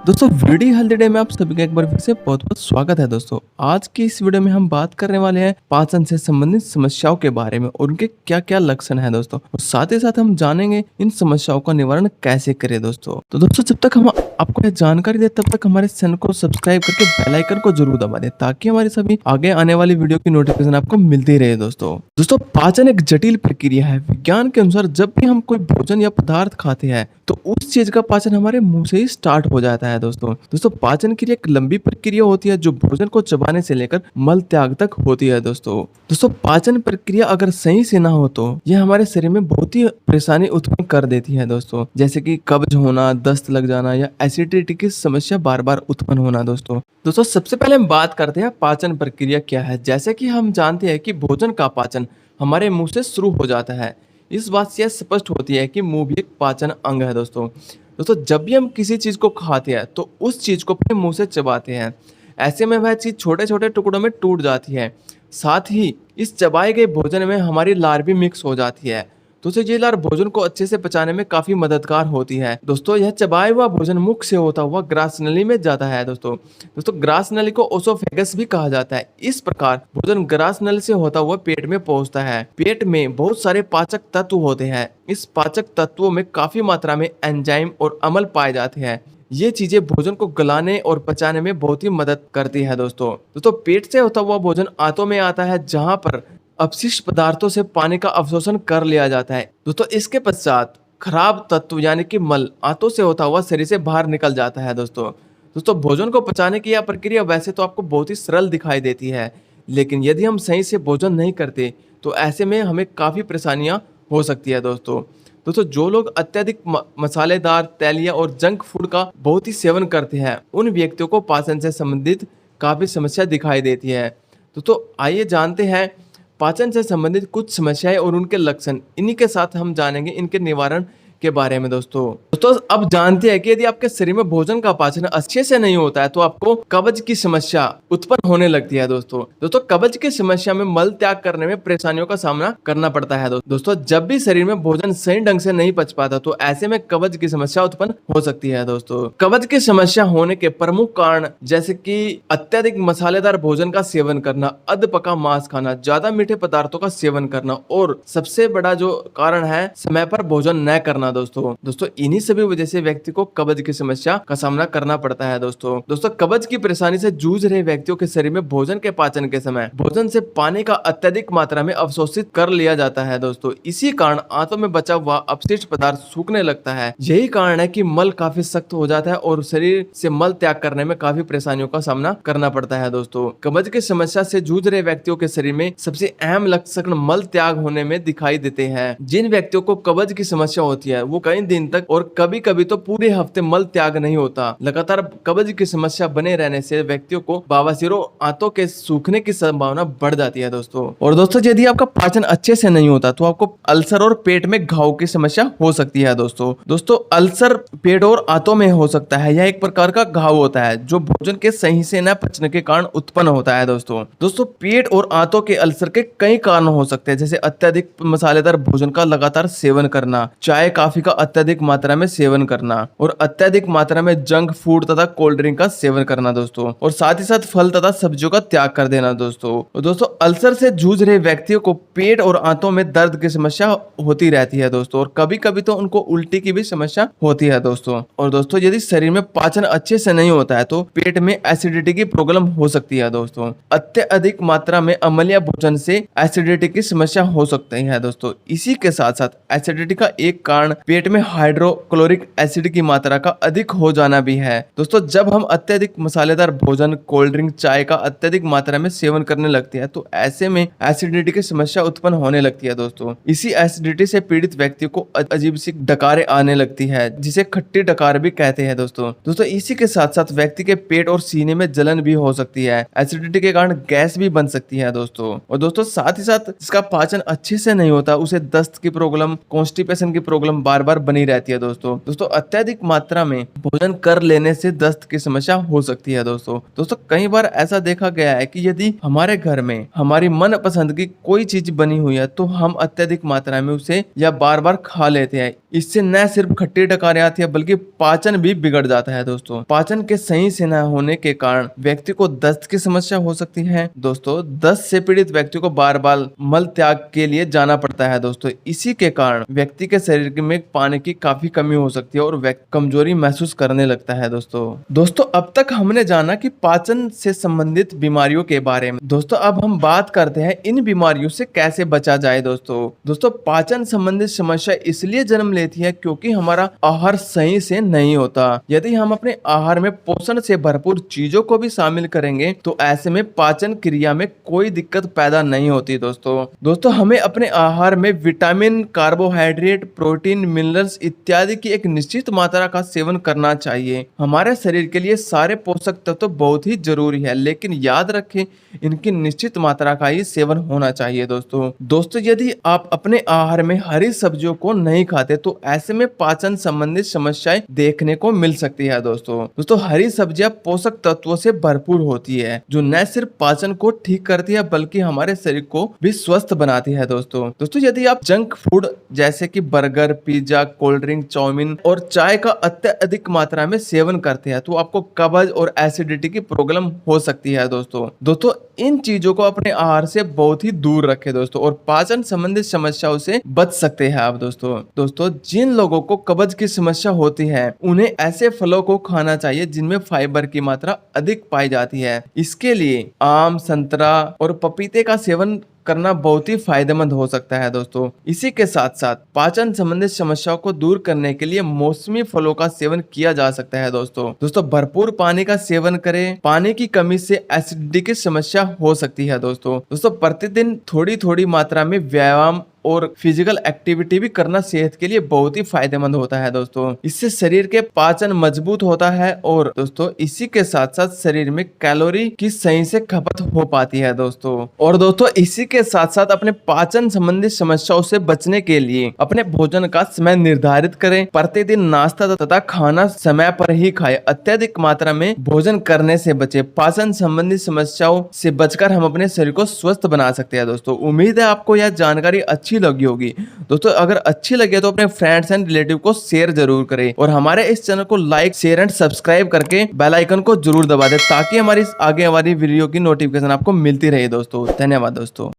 दोस्तों video healthy day में आप सभी का एक बार फिर से बहुत बहुत स्वागत है। दोस्तों आज की इस वीडियो में हम बात करने वाले हैं पाचन से संबंधित समस्याओं के बारे में और उनके क्या क्या लक्षण हैं दोस्तों, और साथ ही साथ हम जानेंगे इन समस्याओं का निवारण कैसे करें। दोस्तों जब तक हम आपको यह जानकारी दे तब तक हमारे चैनल को सब्सक्राइब करके बेल आइकन को जरूर दबा दें ताकि हमारी सभी आगे आने वाली वीडियो की नोटिफिकेशन आपको मिलती रहे। दोस्तों पाचन एक जटिल प्रक्रिया है। विज्ञान के अनुसार जब भी हम कोई भोजन या पदार्थ खाते हैं तो उस चीज का पाचन हमारे मुंह से ही स्टार्ट हो जाता है। दोस्तों पाचन क्रिया एक लंबी प्रक्रिया होती है जो भोजन को चबाने से लेकर मल त्याग तक होती है। दोस्तों पाचन प्रक्रिया अगर सही से ना हो तो यह हमारे शरीर में बहुत ही परेशानी उत्पन्न कर देती है। दोस्तों जैसे कि कब्ज होना, दस्त लग जाना या एसिडिटी की समस्या बार बार उत्पन्न होना। दोस्तों सबसे पहले हम बात करते हैं पाचन प्रक्रिया क्या है। जैसे कि हम जानते हैं कि भोजन का पाचन हमारे मुंह से शुरू हो जाता है। इस बात से यह स्पष्ट होती है कि मुंह भी एक पाचन अंग है। दोस्तों जब भी हम किसी चीज को खाते हैं तो उस चीज को अपने मुंह से चबाते हैं। ऐसे में वह चीज छोटे छोटे टुकड़ों में टूट जाती है। साथ ही इस चबाए गए भोजन में हमारी लार भी मिक्स हो जाती है। तो ये लार भोजन को अच्छे से पचाने में काफी मददगार होती है। दोस्तों यह चबाया हुआ भोजन मुख से होता हुआ ग्रास नली में जाता है। दोस्तों ग्रास नली को ओसोफेगस भी कहा जाता है। इस प्रकार भोजन ग्रास नली से होता हुआ पेट में पहुंचता है। पेट में बहुत सारे पाचक तत्व होते हैं। इस पाचक तत्वों में काफी मात्रा में एंजाइम और अम्ल पाए जाते हैं। ये चीजें भोजन को गलाने और पचाने में बहुत ही मदद करती है। दोस्तों पेट से होता हुआ भोजन आंतों में आता है जहां पर अपशिष्ट पदार्थों से पानी का अवशोषण कर लिया जाता है। दोस्तों इसके पश्चात खराब तत्व यानी कि मल आंतों से होता हुआ शरीर से बाहर निकल जाता है। दोस्तों भोजन को पचाने की यह प्रक्रिया वैसे तो आपको बहुत ही सरल दिखाई देती है, लेकिन यदि हम सही से भोजन नहीं करते तो ऐसे में हमें काफी परेशानियां हो सकती है। दोस्तों जो लोग अत्यधिक मसालेदार, तैलीय और जंक फूड का बहुत ही सेवन करते हैं उन व्यक्तियों को पाचन से संबंधित काफी समस्या दिखाई देती है। दोस्तों आइए जानते हैं पाचन से संबंधित कुछ समस्याएं और उनके लक्षण। इन्हीं के साथ हम जानेंगे इनके निवारण के बारे में। दोस्तों अब जानते हैं कि यदि आपके शरीर में भोजन का पाचन अच्छे से नहीं होता है तो आपको कब्ज की समस्या उत्पन्न होने लगती है। दोस्तों कब्ज की समस्या में मल त्याग करने में परेशानियों का सामना करना पड़ता है। दोस्तों जब भी शरीर में भोजन सही ढंग से नहीं पच पाता तो ऐसे में कब्ज की समस्या उत्पन्न हो सकती है। दोस्तों कब्ज की समस्या होने के प्रमुख कारण जैसे कि अत्यधिक मसालेदार भोजन का सेवन करना, अध पका मांस खाना, ज्यादा मीठे पदार्थों का सेवन करना और सबसे बड़ा जो कारण है समय पर भोजन न करना। दोस्तों इन्हीं सभी वजह से व्यक्ति को कब्ज की समस्या का सामना करना पड़ता है। दोस्तों कब्ज की परेशानी से जूझ रहे व्यक्तियों के शरीर में भोजन के पाचन के समय भोजन से पानी का अत्यधिक मात्रा में अवशोषित कर लिया जाता है। दोस्तों इसी कारण आंतों में बचा हुआ अपशिष्ट पदार्थ सूखने लगता है। यही कारण है कि मल काफी सख्त हो जाता है और शरीर से मल त्याग करने में काफी परेशानियों का सामना करना पड़ता है। दोस्तों कब्ज की समस्या से जूझ रहे व्यक्तियों के शरीर में सबसे अहम लक्षण मल त्याग होने में दिखाई देते हैं। जिन व्यक्तियों को कब्ज की समस्या होती है वो कई दिन तक और कभी कभी तो पूरे हफ्ते मल त्याग नहीं होता। लगातार कब्ज की समस्या बने रहने से व्यक्तियों को बवासीरों आंतों के सूखने की संभावना बढ़ जाती है। दोस्तों यदि आपका पाचन अच्छे से नहीं होता तो आपको अल्सर और पेट में घाव की समस्या हो सकती है। दोस्तों अल्सर पेट और आंतों में हो सकता है। यह एक प्रकार का घाव होता है जो भोजन के सही से न पचने के कारण उत्पन्न होता है। दोस्तों पेट और आंतों के अल्सर के कई कारण हो सकते हैं, जैसे अत्यधिक मसालेदार भोजन का लगातार सेवन करना, चाय कॉफी का अत्यधिक मात्रा में सेवन करना और अत्यधिक मात्रा में जंक फूड तथा कोल्ड ड्रिंक का सेवन करना। दोस्तों और साथ ही साथ फल तथा सब्जियों का त्याग कर देना। दोस्तों अल्सर से जूझ रहे व्यक्तियों को पेट और आंतों में दर्द की समस्या होती रहती है। दोस्तों और कभी कभी तो उनको उल्टी की भी समस्या होती है। दोस्तों यदि शरीर में पाचन अच्छे से नहीं होता है तो पेट में एसिडिटी की प्रॉब्लम हो सकती है। दोस्तों अत्यधिक मात्रा में अम्लीय भोजन से एसिडिटी की समस्या हो सकती है। दोस्तों इसी के साथ साथ एसिडिटी का एक कारण पेट में हाइड्रोक्लोरिक एसिड की मात्रा का अधिक हो जाना भी है। दोस्तों जब हम अत्यधिक मसालेदार भोजन, कोल्ड ड्रिंक, चाय का अत्यधिक मात्रा में सेवन करने लगते हैं तो ऐसे में एसिडिटी की समस्या उत्पन्न होने लगती है। दोस्तों इसी एसिडिटी से पीड़ित व्यक्ति को अजीब सी डकारें आने लगती है जिसे खट्टी डकार भी कहते हैं। दोस्तों इसी के साथ साथ व्यक्ति के पेट और सीने में जलन भी हो सकती है। एसिडिटी के कारण गैस भी बन सकती है। दोस्तों साथ ही साथ जिसका पाचन अच्छे से नहीं होता उसे दस्त की प्रॉब्लम, कॉन्स्टिपेशन की प्रॉब्लम बार बार बनी रहती है। दोस्तों अत्यधिक मात्रा में भोजन कर लेने से दस्त की समस्या हो सकती है। दोस्तों कई बार ऐसा देखा गया है कि यदि हमारे घर में हमारी मनपसंद की कोई चीज बनी हुई है तो हम अत्यधिक मात्रा में उसे या बार बार खा लेते हैं। इससे न सिर्फ खट्टी डकारी आती है बल्कि पाचन भी बिगड़ जाता है दोस्तों। पाचन के सही से न होने के कारण व्यक्ति को दस्त की समस्या हो सकती है दोस्तों। दस्त से पीड़ित व्यक्ति को बार बार मल त्याग के लिए जाना पड़ता है दोस्तों। इसी के कारण व्यक्ति के शरीर में पानी की काफी कमी हो सकती है और व्यक्ति कमजोरी महसूस करने लगता है दोस्तों अब तक हमने जाना कि पाचन से संबंधित बीमारियों के बारे में। दोस्तों अब हम बात करते हैं इन बीमारियों से कैसे बचा जाए दोस्तों पाचन संबंधित समस्या इसलिए जन्म लेती है क्योंकि हमारा आहार सही से नहीं होता। यदि हम अपने आहार में पोषण से भरपूर चीजों को भी शामिल करेंगे तो ऐसे में पाचन क्रिया में कोई दिक्कत पैदा नहीं होती दोस्तों हमें अपने आहार में विटामिन, कार्बोहाइड्रेट, प्रोटीन, मिनरल्स इत्यादि की एक निश्चित मात्रा का सेवन करना चाहिए। हमारे शरीर के लिए सारे पोषक तत्व तो बहुत ही जरूरी है, लेकिन याद रखें इनकी निश्चित मात्रा का ही सेवन होना चाहिए दोस्तों यदि आप अपने आहार में हरी सब्जियों को नहीं खाते तो ऐसे में पाचन संबंधित समस्याएं देखने को मिल सकती है दोस्तों हरी सब्जियां पोषक तत्वों से भरपूर होती है जो न सिर्फ पाचन को ठीक करती है बल्कि हमारे शरीर को भी स्वस्थ बनाती है दोस्तों यदि आप जंक फूड जैसे कि burger, pizza, cold drink, chowmein और चाय का अत्यधिक मात्रा में सेवन करते हैं तो आपको कब्ज और एसिडिटी की प्रॉब्लम हो सकती है दोस्तों इन चीजों को अपने आहार से बहुत ही दूर रखें दोस्तों और पाचन संबंधित समस्याओं से बच सकते हैं आप दोस्तों जिन लोगों को कब्ज की समस्या होती है उन्हें ऐसे फलों को खाना चाहिए जिनमें फाइबर की मात्रा अधिक पाई जाती है। इसके लिए आम, संतरा और पपीते का सेवन करना बहुत ही फायदेमंद हो सकता है दोस्तों। इसी के साथ साथ पाचन संबंधित समस्याओं को दूर करने के लिए मौसमी फलों का सेवन किया जा सकता है दोस्तों भरपूर पानी का सेवन करें। पानी की कमी से एसिडिटी की समस्या हो सकती है दोस्तों प्रतिदिन थोड़ी थोड़ी मात्रा में व्यायाम और फिजिकल एक्टिविटी भी करना सेहत के लिए बहुत ही फायदेमंद होता है दोस्तों। इससे शरीर के पाचन मजबूत होता है और दोस्तों इसी के साथ साथ शरीर में कैलोरी की सही से खपत हो पाती है दोस्तों इसी के साथ साथ अपने पाचन संबंधित समस्याओं से बचने के लिए अपने भोजन का समय निर्धारित करें। प्रतिदिन नाश्ता तथा खाना समय पर ही खाएं। अत्यधिक मात्रा में भोजन करने से बचे। पाचन संबंधी समस्याओं से बचकर हम अपने शरीर को स्वस्थ बना सकते हैं दोस्तों। उम्मीद है आपको यह जानकारी अच्छी लगी होगी दोस्तों। अगर अच्छी लगे तो अपने फ्रेंड्स एंड रिलेटिव को शेयर जरूर करें और हमारे इस चैनल को लाइक, शेयर एंड सब्सक्राइब करके बेल आइकन को जरूर दबा दें ताकि हमारी आगे वाली वीडियो की नोटिफिकेशन आपको मिलती रहे दोस्तों। धन्यवाद दोस्तों।